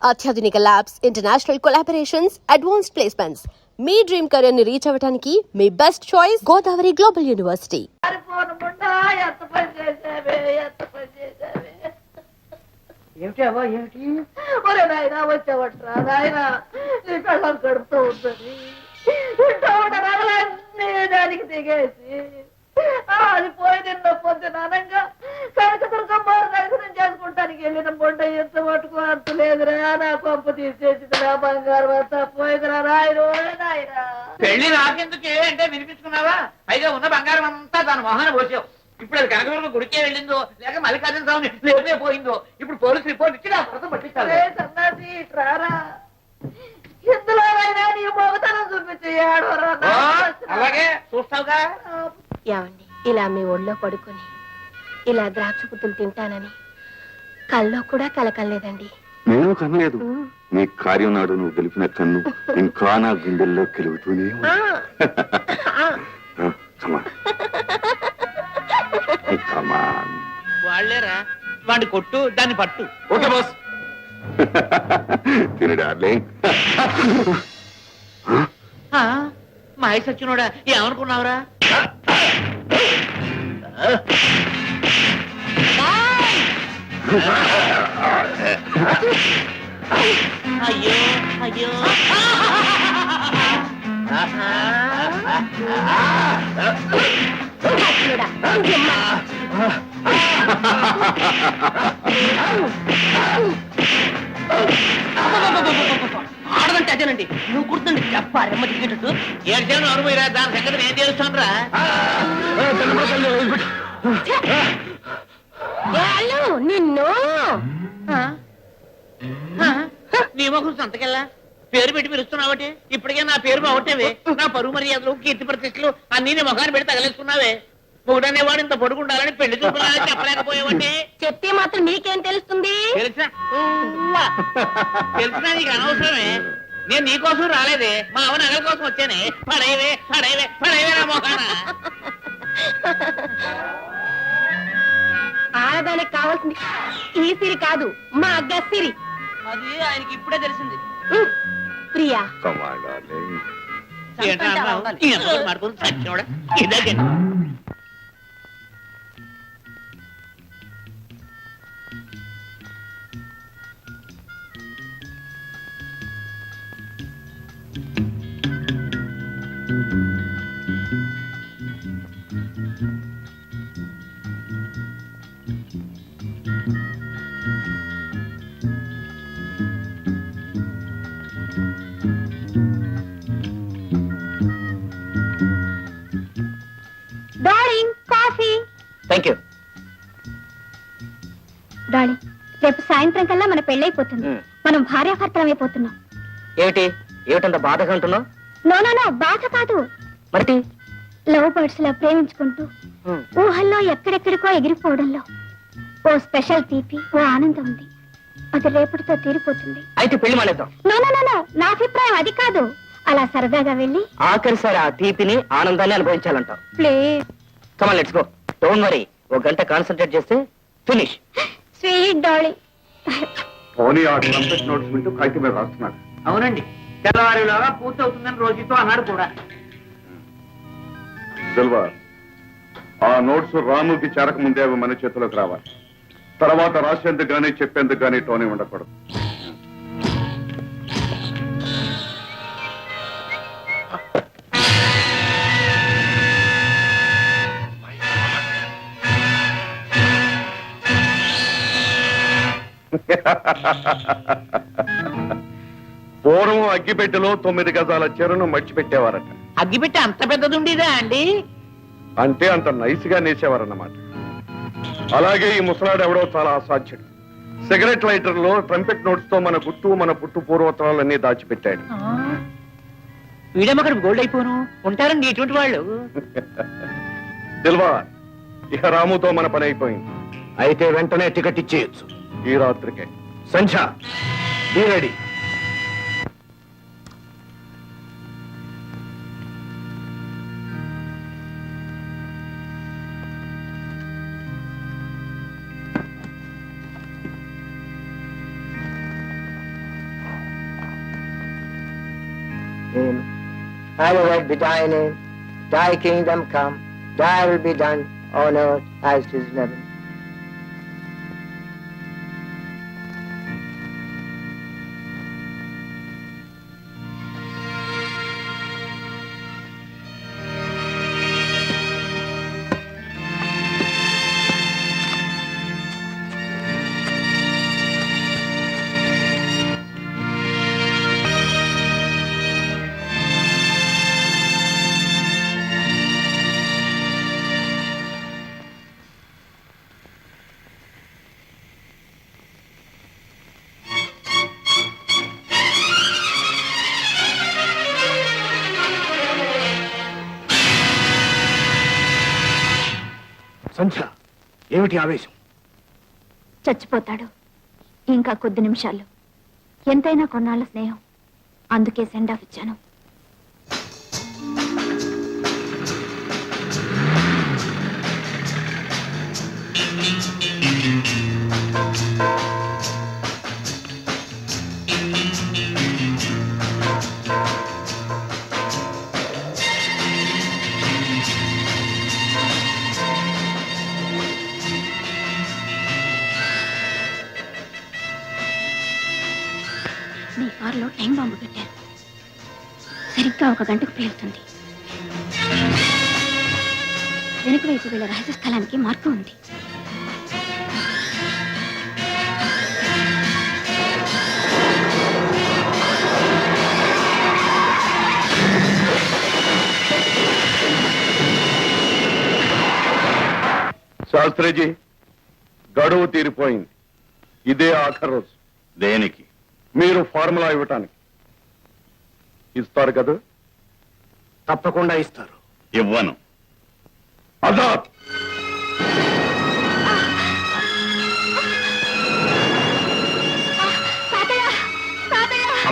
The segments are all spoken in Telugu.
అత్యాధునిక labs, international collaborations, advanced placements. మీ డ్రీమ్ కెరీర్ ని రీచ్ అవ్వడానికి మీ best choice Godavari global university. ఏమిటి ఒరే నాయనా వచ్చావట్రా నాయనా, నీ పెళ్ళం కడుపుతూ ఉందని దానికి దిగేసి అది పోయి నిన్న పొద్దున అనంగా కనక దుర్గమ్మ దర్శనం చేసుకుంటానికి వెళ్ళిన బొండ ఎంత మటుకు అంత లేదురా, నా కొంప తీసేసింది, నా బంగారు అంతా పోయిందిరా నాయన నాయన. పెళ్లి నాకెందుకు అంటే వినిపించుకున్నావా? పైగా ఉన్న బంగారం అంతా దాని మొహాన పోసావు. ఇప్పుడు అది కనకదుర్గ గుడికే వెళ్ళిందో లేక మల్లికార్జున స్వామి లేపే పోయిందో ఇప్పుడు పోలీసు రిపోర్ట్ ఇచ్చి నా భర్త పట్టించాలి. సన్నాసి రారా, ఇందులో నీ మొగతనం చూపించి అలాగే చూస్తావుగా. ఏమండి, ఇలా మీ ఒళ్ళో పడుకొని ఇలా ద్రాక్ష పుత్తులు తింటానని కల్లో కూడా కలకలేదండి. నేను కనలేదు. నీ కార్యం నాడు నువ్వు గెలిపిన కన్ను ఇంకా నా గుండెల్లో కెలుగుతూనే వాళ్లేరా వాడిని కొట్టు, దాన్ని పట్టు. Okay boss. తిను డార్లింగ్. మహేష్ వచ్చినోడా ఏమనుకున్నావురా? అయ్యో అయ్యో ఆడదంటే అదేనండి. నువ్వు కుడుతుంది చెప్పారమ్మ దిగేటట్టు ఏడ్చాను అనుభవరా, దాని సంగతి నేను తెలుస్తాను రా. నిన్ను నీ మొహం సంతకెళ్ళా పేరు పెట్టి పిలుస్తున్నావటే. ఇప్పటికే నా పేరు బాగొట్టేవే. నా పరువు మర్యాదలు, కీర్తి ప్రతిష్టలు అన్ని నీ ముఖాన్ని పెట్టి తగలేసుకున్నావే. ఒకటనేవాడు ఇంత పొడుగుండాలని పెళ్లి చూపులని చెప్పలేకపోయావంటే. చెప్తే మాత్రం నీకేం తెలుస్తుంది? తెలిసినా నీకు అనవసరమే. నేను నీకోసం రాలేదే, మా అవ నగల కోసం వచ్చానే. పడేవే పడేవే పడేవే నా మొఖాన. ఆడదానికి కావాల్సింది ఈ సిరి కాదు, మా గసిరి. అది ఆయనకి ఇప్పుడే తెలిసింది. ప్రియా మాడుకుని చచ్చినోడా ఇదే. Darling, coffee. Thank you. Darling, రేపు సాయంత్రం కల్లా మన పెళ్ళైపోతుంది. మనం భార్యాభర్తలం అయిపోతున్నాం. ఏమిటంత బాధగా అంటున్నావు? నో నో నో, బాధ కాదు. మరి లవ్ బర్డ్స్ లా ప్రేమించుకుంటూ ఊహల్లో ఎక్కడెక్కడికో ఎగిరిపోవడంలో ఓ స్పెషల్ తీపి, ఓ ఆనందం ఉంది. అది రేపటితో తీరిపోతుంది. అయితే పెళ్లి మానేద్దాం. నో నో నో నో, నా అభిప్రాయం అది కాదు. అలా సరదాగా వెళ్ళి ఆఖరిసారి ఆ తీపిని, ఆనందాన్ని అనుభవించాలంటావు. Please come on let's go. Don't worry, ఒక గంట కాన్సంట్రేట్ చేస్తే ఫినిష్. Sweet darling. పోనీ ఆ ట్రంపెట్ నోట్స్ వింటూ కాగితం మీద రాస్తున్నాడు. అవునండి, తెల్లవారులాగా పూర్తవుతుందని రోజుతో అన్నాడు కూడా. సిల్వా, ఆ నోట్స్ రాముకి చేరక ముందే అవి మన చేతిలోకి రావాలి. తర్వాత రాసేందుకు గానీ చెప్పేందుకు గానీ టోనీ ఉండకూడదు. పూర్వం అగ్గిపెట్టెలో 9 గజాల చెరును మర్చిపెట్టేవారట. అగ్గిపెట్టి అంత పెద్దది ఉండేదా అండి? అంటే అంత నైస్ గా నేసేవారన్నమాట. అలాగే ఈ ముసలాడు ఎవడో చాలా అసాధ్యుడు. సిగరెట్ లైటర్ లో ట్రంపెట్ నోట్స్ తో మన గుట్టు, మన పుట్టు పూర్వోత్తరాలన్నీ దాచిపెట్టాడు. వీడమ్మక్కడ గోల్డ్ అయిపోను ఉంటారండి ఇటువంటి వాళ్ళు. సిల్వా, ఇక రాముతో మన పని అయిపోయింది. అయితే వెంటనే టికెట్ ఇచ్చేయచ్చు. ఈ రాత్రికే. Sandhya, be ready. him. Hallowed be thy name. Thy kingdom come. Thy will be done on earth as it is in heaven. సంధ్య, ఏమిటి ఆవేశం? చచ్చిపోతాడు ఇంకా కొద్ది నిమిషాలు. ఎంతైనా కొన్నాళ్ళ స్నేహం, అందుకే సెండ్ ఆఫ్ ఇచ్చాను. మీ కారులో టైం బాంబు పెట్టారు. సరిగ్గా 1 గంటకు పేలుతుంది. వెనుక వైపు వీళ్ళ రహస్య స్థలానికి మార్గం ఉంది. శాస్త్రిజీ, గడువు తీరిపోయింది. ఇదే ఆఖరి రోజు. దేనికి? మీరు ఫార్ములా ఇవ్వటానికి. ఇస్తారు కదా? తప్పకుండా ఇస్తారు. ఇవ్వను. ఆజాద్!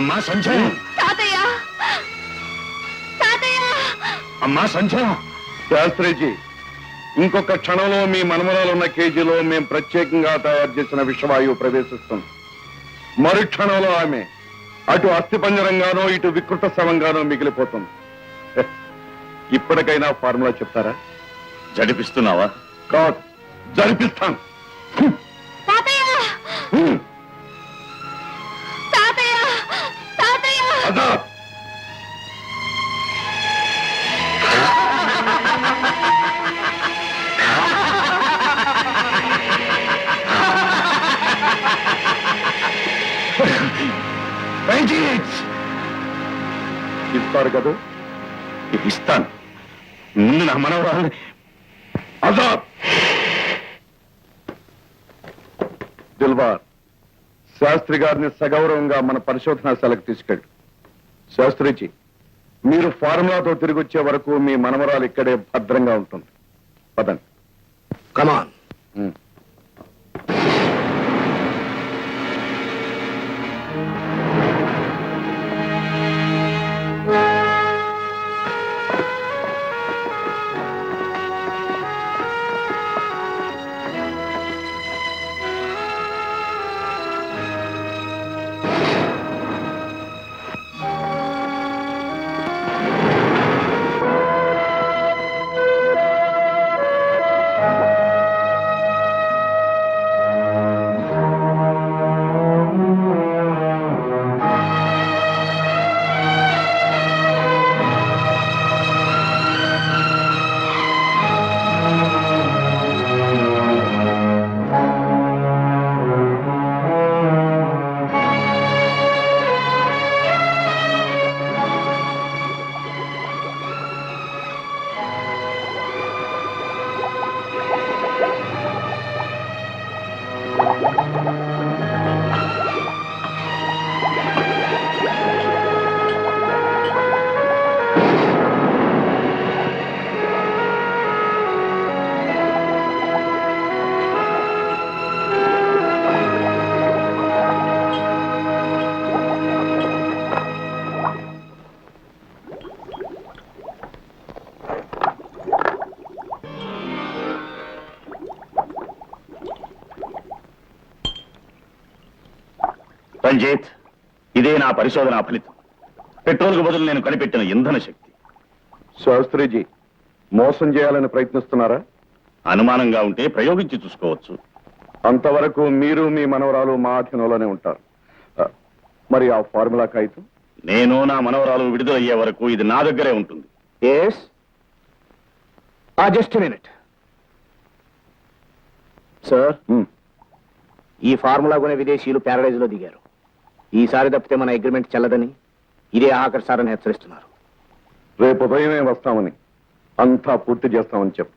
అమ్మా సంధ్య! అమ్మా సంధ్య! శాస్త్రిజీ, ఇంకొక క్షణంలో మీ మనమరాలున్న కేజీలో మేము ప్రత్యేకంగా తయారు చేసిన విషవాయువు ప్రవేశిస్తుంది. మరుక్షణంలో ఆమె అటు అస్థిపంజరంగానో ఇటు వికృత శవంగానో మిగిలిపోతుంది. ఇప్పటికైనా ఫార్ములా చెప్తారా? జడిపిస్తున్నావా? కాదు, జరిపిస్తాను. ఆజాద్! ఇస్తారు కదా? ఇస్తాను. ముందు నా మనవరాలు. ఆజాద్! దిల్బార్, శాస్త్రి గారిని సగౌరవంగా మన పరిశోధనాశాలకు తీసుకెళ్ళి. శాస్త్రిజీ, మీరు ఫార్ములాతో తిరిగి వచ్చే వరకు మీ మనవరాలు ఇక్కడే భద్రంగా ఉంటుంది. పదండి. కమాన్. రంజిత్, ఇదే నా పరిశోధన ఫలితం. పెట్రోల్ కు బదులు నేను కనిపెట్టిన ఇంధన శక్తి. శాస్త్రిజీ మోసం చేయాలని ప్రయత్నిస్తున్నారా? అనుమానంగా ఉంటే ప్రయోగించి చూసుకోవచ్చు. అంతవరకు మీరు మీ మనవరాలు మా అధీనంలోనే ఉంటారు. మరి ఆ ఫార్ములా కాగితం? నేను నా మనవరాలు విడుదలయ్యే వరకు ఇది నా దగ్గరే ఉంటుంది. Yes, just minute sir. ఈ ఫార్ములా కొనే విదేశీయులు ప్యారడైజ్ లో దిగారు. ఈసారి తప్పితే మన అగ్రిమెంట్ చెల్లదని ఇదే ఆఖరి సార్ అని హెచ్చరిస్తున్నారు. రేపు ఉదయమే వస్తామని, అంతా పూర్తి చేస్తామని చెప్పు.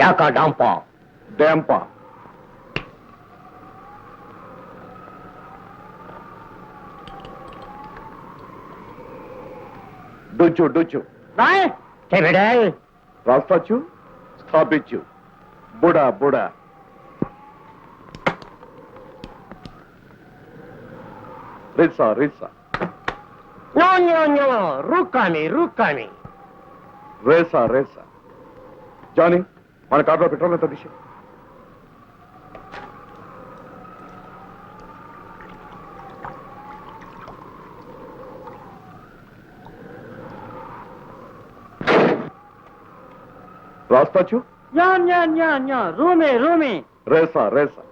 యాకా డాంపా డ్యాంపా. డొచ్చు డొచ్చు రాస్తాచ్చు, స్థాపించు. బుడా బుడా. రిసా రిసా. రూకాని రేసా రేసా. జానీ, మన కార్లో పెట్రోల్ ఎంత తీసి? రాస్తాచ్చు. రూమే రేసా రేసా.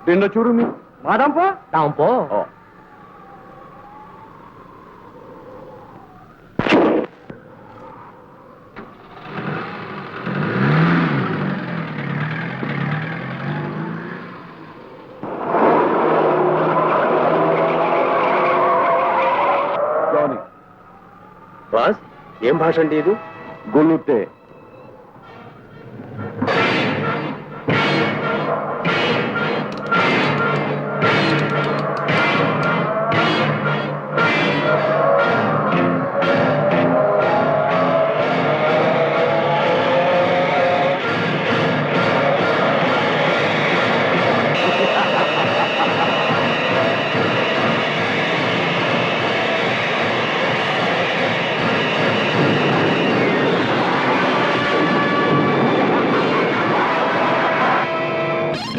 నిన్న చూడు మీ డాంపో జానీ, బాస్, ఏం భాష అండి ఇది? గుల్లుతే